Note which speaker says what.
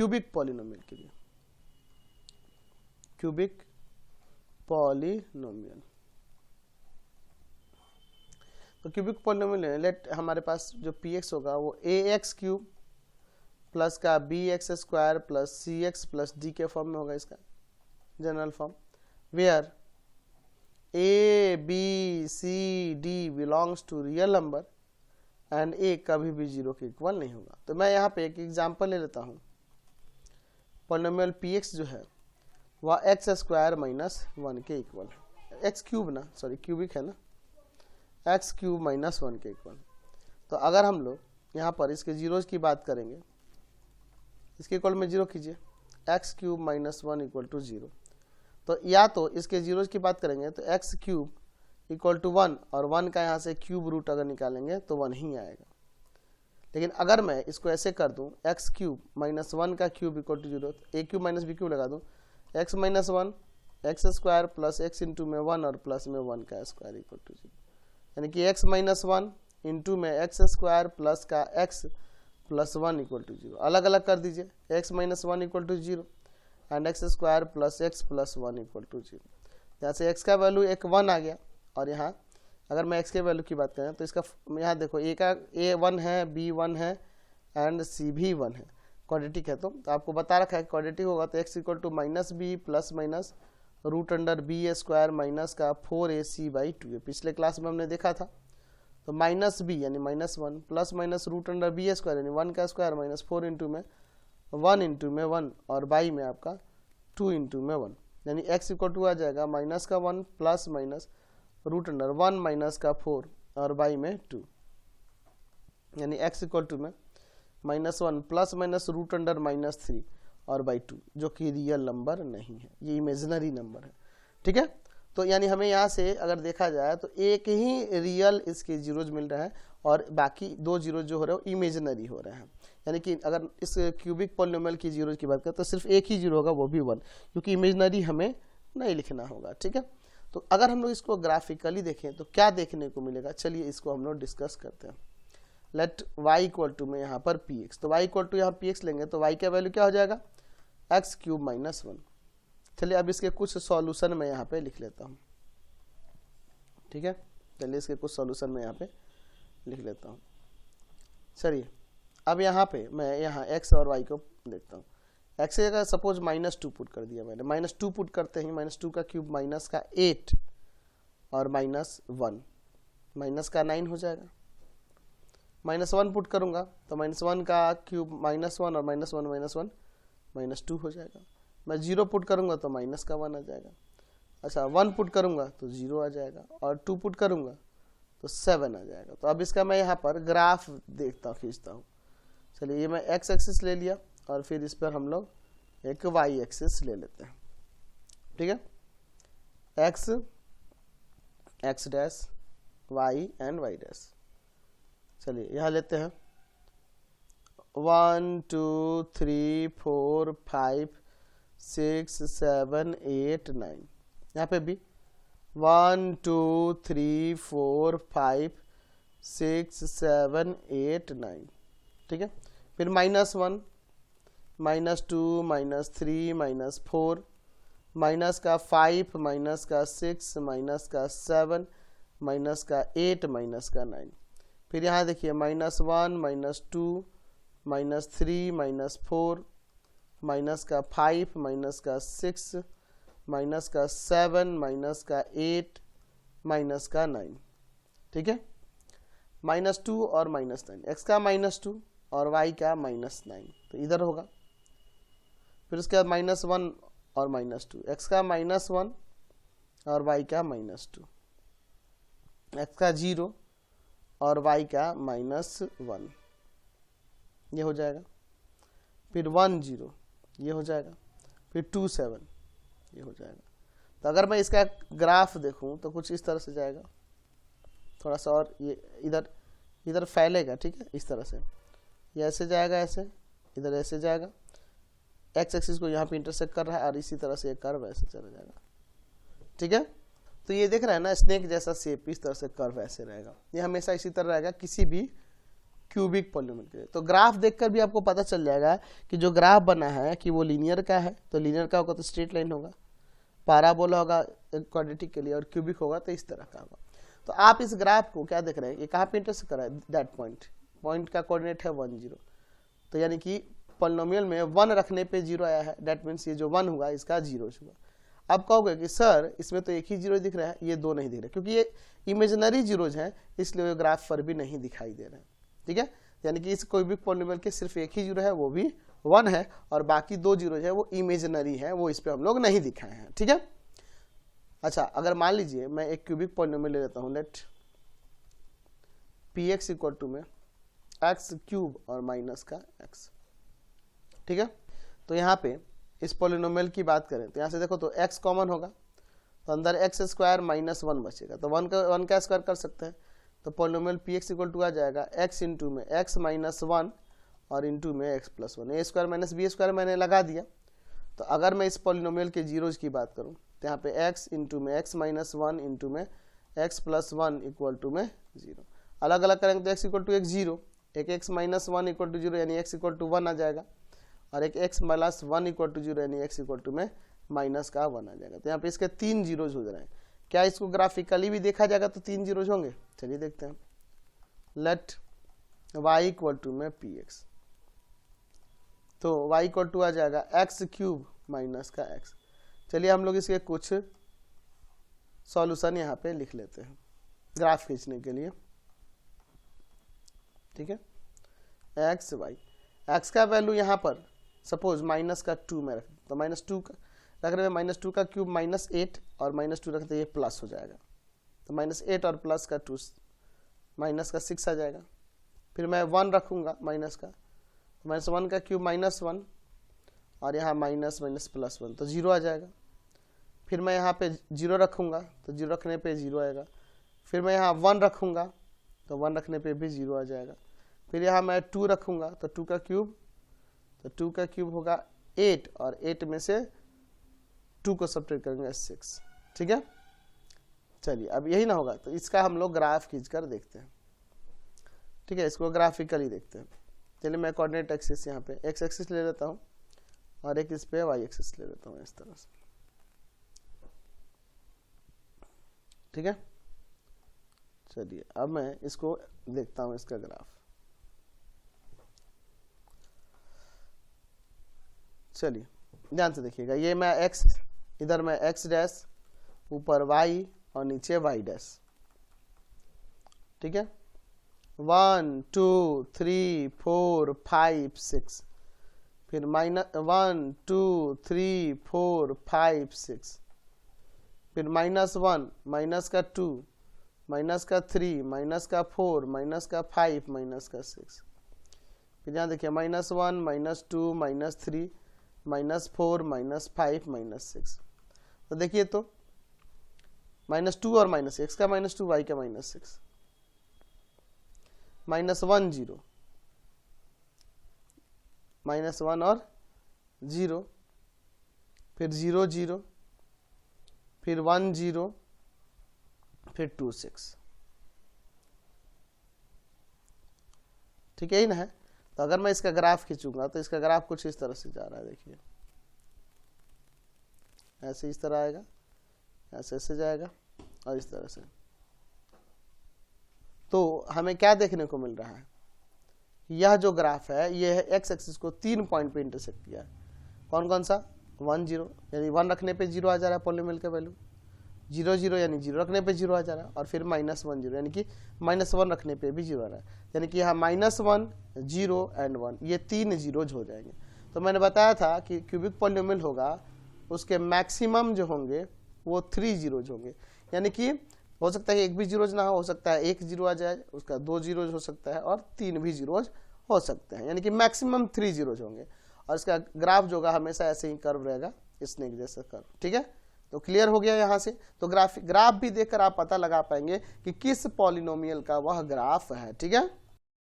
Speaker 1: Cubic polynomial के लिए, cubic polynomial. तो क्यूबिक पॉलिनोमियल लेट हमारे पास जो पी एक्स होगा वो ए एक्स क्यूब प्लस का b x square plus c x plus d के फॉर्म में होगा, इसका general form, where a b c d belongs to real number and a कभी भी 0 के इक्वल नहीं होगा। तो मैं यहाँ पे एक एग्जांपल ले लेता हूँ। पॉलिनोमियल पी एक्स जो है वह एक्स स्क्वायर माइनस 1 के इक्वल है, एक्स क्यूब ना, सॉरी क्यूबिक है ना, एक्स क्यूब माइनस 1 के इक्वल। तो अगर हम लोग यहाँ पर इसके जीरोज की बात करेंगे, इसके इक्वल में 0 कीजिए, x cube minus 1 equal to 0। तो या तो इसके जीरोज की बात करेंगे तो एक्स क्यूब इक्वल टू 1 और 1 का यहाँ से क्यूब रूट अगर निकालेंगे तो 1 ही आएगा। लेकिन अगर मैं इसको ऐसे कर दूं, एक्स क्यूब माइनस 1 का cube equal to 0, a cube minus b cube लगा दूं, x minus 1 x square plus x into में 1 और प्लस में 1 का स्क्वायर इक्वल टू 0, यानी कि एक्स माइनस 1 इंटू में एक्स स्क्वायर प्लस का एक्स प्लस 1 इक्वल टू 0। अलग अलग कर दीजिए, x minus 1 equal to 0 and x square plus x plus 1 equal to 0। यहाँ से एक्स का वैल्यू एक 1 आ गया, और यहाँ अगर मैं एक्स के वैल्यू की बात करें तो इसका यहाँ देखो ए का ए 1 है, बी 1 है एंड सी भी 1 है, क्वाड्रेटिक है। तो आपको बता रखा है क्वाड्रेटिक होगा तो x equal to minus b plus minus root under b square minus का 4ac/2 है, पिछले क्लास में हमने देखा था। तो माइनस बी यानी minus 1 plus minus root under b square यानी 1 का स्क्वायर माइनस 4 इंटू में 1 इंटू में 1 और बाई में आपका 2 इंटू में 1, यानी x इक्वल टू आ जाएगा माइनस का 1 plus minus root under 1 minus का 4 और बाई में 2, यानी x इक्वल टू में minus 1 plus minus root under minus 3 और बाई 2, जो कि रियल नंबर नहीं है, ये इमेजिनरी नंबर है। ठीक है, तो यानी हमें यहाँ से अगर देखा जाए तो एक ही रियल इसके जीरोज मिल रहे हैं और बाकी 2 जीरो जो हो रहे हैं वो इमेजिनरी हो रहे हैं। यानी कि अगर इस क्यूबिक पॉलिनोमियल की जीरोज की बात करें तो सिर्फ एक ही जीरो होगा, वो भी 1, क्योंकि इमेजिनरी हमें नहीं लिखना होगा। ठीक है, तो अगर हम लोग इसको ग्राफिकली देखें तो क्या देखने को मिलेगा, चलिए इसको हम लोग डिस्कस करते हैं। लेट y इक्वल टू में यहाँ पर पी एक्स, तो y इक्वल टू यहाँ पी एक्स लेंगे तो y का वैल्यू क्या हो जाएगा, एक्स क्यूब माइनस 1। चलिए अब इसके कुछ सॉल्यूशन मैं यहाँ पे लिख लेता हूँ। ठीक है, चलिए इसके कुछ सॉल्यूशन मैं यहाँ पे लिख लेता हूँ। चलिए अब यहाँ पे मैं यहाँ x और y को देखता हूँ। x की जगह सपोज माइनस 2 पुट कर दिया मैंने, माइनस 2 पुट करते ही माइनस 2 का क्यूब माइनस का 8 और माइनस 1 माइनस का 9 हो जाएगा। माइनस 1 पुट करूँगा तो माइनस 1 का क्यूब माइनस 1 और माइनस 1 माइनस 1 माइनस 2 हो जाएगा। मैं 0 पुट करूँगा तो माइनस का 1 आ जाएगा। अच्छा 1 पुट करूँगा तो 0 आ जाएगा और 2 पुट करूँगा तो 7 आ जाएगा। तो अब इसका मैं यहाँ पर ग्राफ देखता खींचता हूँ। चलिए ये मैं x एक्सिस ले लिया और फिर इस पर हम लोग एक y एक्सिस ले लेते हैं। ठीक है, x dash y and y dash. चलिए यहाँ लेते हैं 1 2 3 4 5 6 7 8 9, यहाँ पे भी 1 2 3 4 5 6 7 8 9। ठीक है, फिर minus 1 minus 2 minus 3 minus 4 minus का 5 माइनस का 6 माइनस का 7 माइनस का 8 माइनस का 9। फिर यहाँ देखिए minus 1 minus 2 minus 3 minus 4 minus का 5 माइनस का 6 माइनस का 7 माइनस का 8 माइनस का 9। ठीक है, माइनस 2 और माइनस 9, एक्स का माइनस 2 और y का माइनस 9 तो इधर होगा। फिर उसके बाद माइनस 1 और माइनस 2, एक्स का माइनस 1 और y का माइनस 2, एक्स का 0 और y का माइनस 1, ये हो जाएगा। फिर 1 0 ये हो जाएगा, फिर 2 7 ये हो जाएगा। तो अगर मैं इसका ग्राफ देखूं तो कुछ इस तरह से जाएगा, थोड़ा सा और ये इधर फैलेगा। ठीक है, इस तरह से ये ऐसे जाएगा, ऐसे इधर ऐसे जाएगा, एक्स एक्सिस को यहाँ पे इंटरसेक्ट कर रहा है और इसी तरह से एक कर्व ऐसे चला जाएगा। ठीक है, तो ये देख रहा है ना स्नेक जैसा शेप, इस तरह से कर्व ऐसे रहेगा, ये हमेशा इसी तरह रहेगा, किसी भी क्यूबिक पॉलिनोमियल के लिए। तो ग्राफ देखकर भी आपको पता चल जाएगा कि जो ग्राफ बना है कि वो लीनियर का है, तो लीनियर का होगा तो स्ट्रेट लाइन होगा, पैराबोला होगा क्वाड्रेटिक के लिए, और क्यूबिक होगा तो इस तरह का होगा। तो आप इस ग्राफ को क्या देख रहे हैं, ये कहाँ पे इंटरसेक्ट कर रहा है, दैट पॉइंट का कोऑर्डिनेट है 1 0, तो यानी कि पॉलिनोमियल में 1 रखने पे 0 आया है, दैट मीन्स ये जो 1 हुआ इसका 0 हुआ। अब कहोगे कि सर इसमें तो एक ही 0 दिख रहा है, ये 2 नहीं दिख रहा, क्योंकि ये इमेजिनरी जीरोज हैं, इसलिए ग्राफ पर भी नहीं दिखाई दे रहे हैं। ठीक है, यानी कि इस कोई भी पॉलिनोमियल के सिर्फ एक ही 0 है, वो भी 1 है, और बाकी 2 जीरोज है वो इमेजिनरी है, वो इस पे हम लोग नहीं दिखाए हैं। ठीक है, अच्छा अगर मान लीजिए मैं एक क्यूबिक पॉलिनोमियल ले लेता हूँ, लेट px इक्वल टू में x क्यूब और माइनस का x। ठीक है, तो यहाँ पे इस पॉलिनोमियल की बात करें तो यहाँ से देखो तो x कॉमन होगा, तो अंदर x स्क्वायर माइनस 1 बचेगा, तो 1 का स्क्वायर कर सकते हैं, तो पॉलिनोमियल px इक्वल टू आ जाएगा x इंटू में x माइनस 1 और इंटू में x प्लस 1, ए स्क्वायर माइनस बी स्क्वायर मैंने लगा दिया। तो अगर मैं इस पॉलिनोमियल के जीरोज की बात करूँ तो यहाँ पे x इंटू में x माइनस 1 इंटू में x प्लस 1 इक्वल टू में 0, अलग अलग करेंगे तो x इक्वल टू एक 0, एक x माइनस 1 इक्वल टू 0 यानी x इक्वल टू 1 आ जाएगा, और एक x माइनस 1 इक्वल टू 0 यानी x इक्वल टू में माइनस का 1 आ जाएगा। तो यहाँ पे इसके 3 जीरोज हो रहे हैं। क्या इसको ग्राफिकली भी देखा जाएगा तो 3 जीरोज होंगे? चलिए देखते हैं। लेट y इक्वल टू में px, तो y इक्वल टू आ जाएगा x क्यूब माइनस का x। चलिए हम लोग इसके कुछ सॉल्यूशन यहाँ पे लिख लेते हैं ग्राफ खींचने के लिए। ठीक है, एक्स वाई, एक्स का वैल्यू यहाँ पर सपोज माइनस का 2 में रख, तो माइनस 2 रख रहे हैं, माइनस 2 का क्यूब माइनस 8 और माइनस 2 रखते ये प्लस हो जाएगा, तो माइनस 8 और प्लस का 2 माइनस का 6 आ जाएगा। फिर मैं 1 रखूँगा माइनस का, माइनस 1 का क्यूब माइनस 1 और यहाँ माइनस माइनस प्लस 1 तो 0 आ जाएगा। फिर मैं यहाँ पे 0 रखूँगा तो 0 रखने पे 0 आएगा। फिर मैं यहाँ 1 रखूँगा तो 1 रखने पे भी 0 आ जाएगा। फिर यहाँ मैं 2 रखूँगा तो 2 का क्यूब, तो 2 का क्यूब होगा 8 और 8 में से 2 को सब्ट्रैक्ट करेंगे 6। ठीक है, चलिए अब यही ना होगा तो इसका हम लोग ग्राफ खींच कर देखते हैं। ठीक है, इसको ग्राफिकली देखते हैं। चलिए मैं कोऑर्डिनेट एक्सिस यहाँ पे एक्स एक्सिस ले लेता हूँ और एक इस पे वाई एक्सिस ले लेता हूँ इस तरह से। ठीक है, चलिए अब मैं इसको देखता हूँ इसका ग्राफ। चलिए ध्यान से देखिएगा, ये मैं x, इधर मैं x डैश, ऊपर y और नीचे y डैश। ठीक है, 1 2 3 4 5 6, फिर माइनस 1 2 3 4 5 6, फिर माइनस 1 माइनस का 2 माइनस का 3 माइनस का 4 माइनस का 5 माइनस का 6। फिर यहाँ देखिए minus 1 minus 2 minus 3 minus 4 minus 5 minus 6। तो देखिए तो माइनस 2 और माइनस x का माइनस 2 y का माइनस 6, माइनस 1 0, माइनस 1 और 0, फिर 0 0, फिर 1 0, फिर 2 6। ठीक है ही ना है। तो अगर मैं इसका ग्राफ खींचूंगा तो इसका ग्राफ कुछ इस तरह से जा रहा है, देखिए ऐसे इस तरह आएगा, ऐसे ऐसे जाएगा और इस तरह से। तो हमें क्या देखने को मिल रहा है, यह जो ग्राफ है यह एक्स एक्सिस को 3 पॉइंट पे इंटरसेक्ट किया है। कौन कौन सा? 1 0 यानी 1 रखने पे 0 आ जा रहा है पॉलिनोमियल का वैल्यू, 0 0 यानी 0 रखने पे 0 आ जा रहा है, और फिर माइनस 1 0 यानी कि माइनस 1 रखने पे भी 0 आ रहा है, यानी कि यहाँ माइनस 1 0 एंड 1 ये 3 जीरोज हो जाएंगे। तो मैंने बताया था कि क्यूबिक पॉलिनोमियल होगा उसके मैक्सिमम जो होंगे वो 3 जीरोज होंगे, यानी कि हो सकता है एक भी जीरोज ना हो सकता है 1 0 आ जाए, उसका 2 जीरोज हो सकता है और 3 भी जीरोज हो सकते हैं, यानी कि मैक्सिमम 3 जीरोज होंगे। और इसका ग्राफ जो होगा हमेशा ऐसे ही कर्व रहेगा, स्नेक जैसा कर्व। ठीक है, तो क्लियर हो गया यहाँ से। तो ग्राफ भी देखकर आप पता लगा पाएंगे कि किस पॉलिनोमियल का वह ग्राफ है। ठीक है।